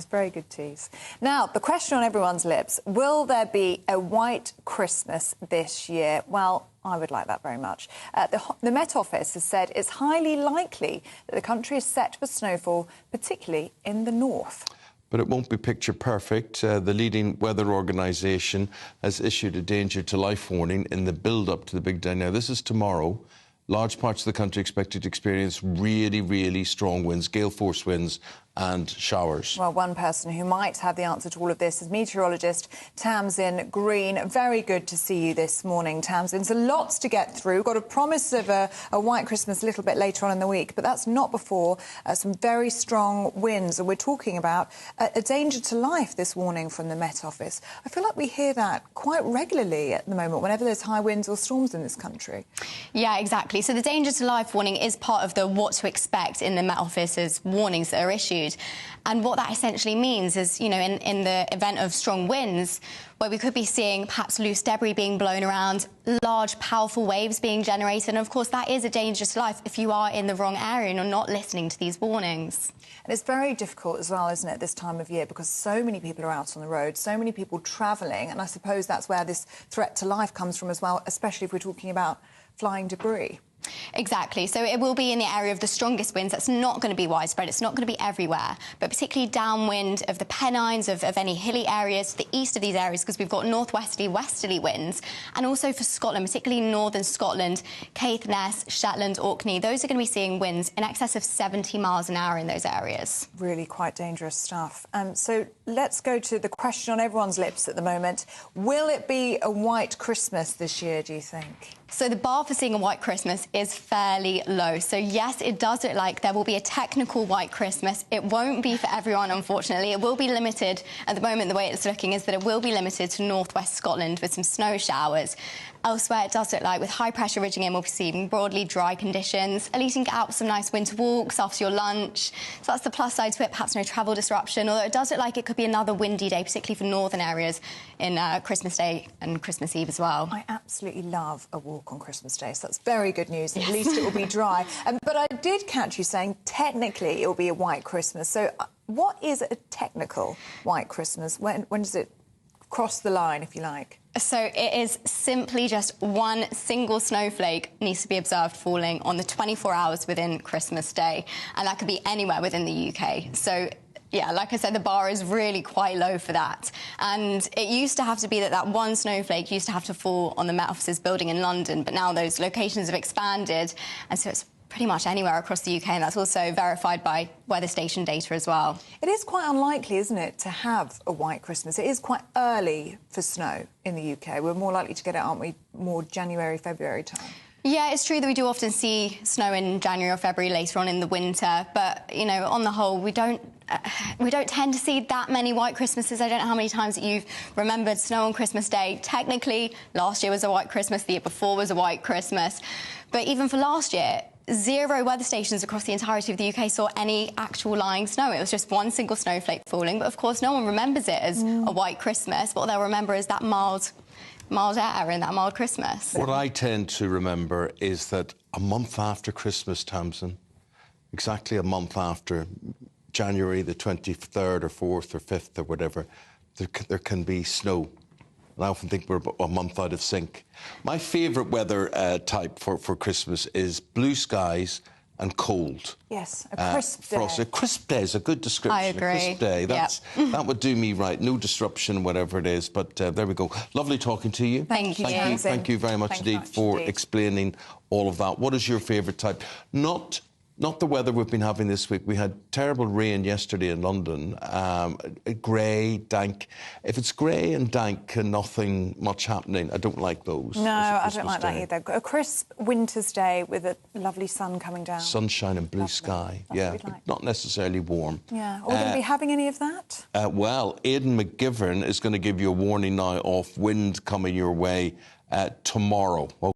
It's very good tease. Now, the question on everyone's lips, will there be a white Christmas this year? Well, I would like that very much. The Met Office has said it's highly likely that the country is set for snowfall, particularly in the north. But it won't be picture perfect. The leading weather organisation has issued a danger to life warning in the build-up to the big day. Now, this is tomorrow. Large parts of the country expected to experience really, really strong winds, gale force winds and showers. Well, one person who might have the answer to all of this is meteorologist Tamsin Green. Very good to see you this morning, Tamsin. There's lots to get through. Got a promise of a white Christmas a little bit later on in the week, but that's not before some very strong winds. And we're talking about a danger to life this warning from the Met Office. I feel like we hear that quite regularly at the moment whenever there's high winds or storms in this country. Yeah, exactly. So the danger to life warning is part of the what to expect in the Met Office's warnings that are issued. And what that essentially means is, you know, in the event of strong winds, where we could be seeing perhaps loose debris being blown around, large, powerful waves being generated. And, of course, that is a danger to life if you are in the wrong area and you're not listening to these warnings. And it's very difficult as well, isn't it, this time of year, because so many people are out on the road, so many people travelling, and I suppose that's where this threat to life comes from as well, especially if we're talking about flying debris. Exactly. So it will be in the area of the strongest winds. That's not going to be widespread. It's not going to be everywhere, but particularly downwind of the Pennines, of any hilly areas to the east of these areas, because we've got northwesterly, westerly winds. And also for Scotland, particularly northern Scotland, Caithness, Shetland, Orkney, those are going to be seeing winds in excess of 70 miles an hour in those areas. Really quite dangerous stuff. So let's go to the question on everyone's lips at the moment. Will it be a white Christmas this year, do you think? So the bar for seeing a white Christmas is fairly low. So, yes, it does look like there will be a technical white Christmas. It won't be for everyone, unfortunately. It will be limited. At the moment, the way it's looking is that it will be limited to northwest Scotland with some snow showers. Elsewhere, it does look like with high pressure ridging in, we'll be seeing broadly dry conditions. At least you can get out for some nice winter walks after your lunch. So that's the plus side to it, perhaps no travel disruption, although it does look like it could be another windy day, particularly for northern areas in Christmas Day and Christmas Eve as well. I absolutely love a walk on Christmas Day, so that's very good news. Yes. At least it will be dry. But I did catch you saying technically it will be a white Christmas. So what is a technical white Christmas? When does it cross the line, if you like? So it is simply just one single snowflake needs to be observed falling on the 24 hours within Christmas Day, and that could be anywhere within the UK. So, yeah, like I said, the bar is really quite low for that. And it used to have to be that one snowflake used to have to fall on the Met Office's building in London, but now those locations have expanded, and so it's pretty much anywhere across the UK, and that's also verified by weather station data as well. It is quite unlikely, isn't it, to have a white Christmas? It is quite early for snow in the UK. We're more likely to get it, aren't we, more January, February time? Yeah, it's true that we do often see snow in January or February later on in the winter, but, you know, on the whole, we don't tend to see that many white Christmases. I don't know how many times that you've remembered snow on Christmas Day. Technically, last year was a white Christmas, the year before was a white Christmas. But even for last year, 0 weather stations across the entirety of the UK saw any actual lying snow. It was just one single snowflake falling. But, of course, no one remembers it as a white Christmas. What they'll remember is that mild air and that mild Christmas. What I tend to remember is that a month after Christmas, Tamsin, exactly a month after, January the 23rd or 4th or 5th or whatever, there can be snow. And I often think we're a month out of sync. My favourite weather type for Christmas is blue skies and cold. Yes, a crisp day. A crisp day is a good description. I agree. A crisp day. That would do me right. No disruption, whatever it is. But there we go. Lovely talking to you. Thank you. Thank you very much indeed for explaining all of that. What is your favourite type? Not the weather we've been having this week. We had terrible rain yesterday in London. Grey, dank. If it's grey and dank and nothing much happening, I don't like those. No, I don't like that either. A crisp winter's day with a lovely sun coming down. Sunshine and blue sky. Yeah, but not necessarily warm. Yeah. Are we going to be having any of that? Well, Aidan McGivern is going to give you a warning now of wind coming your way tomorrow.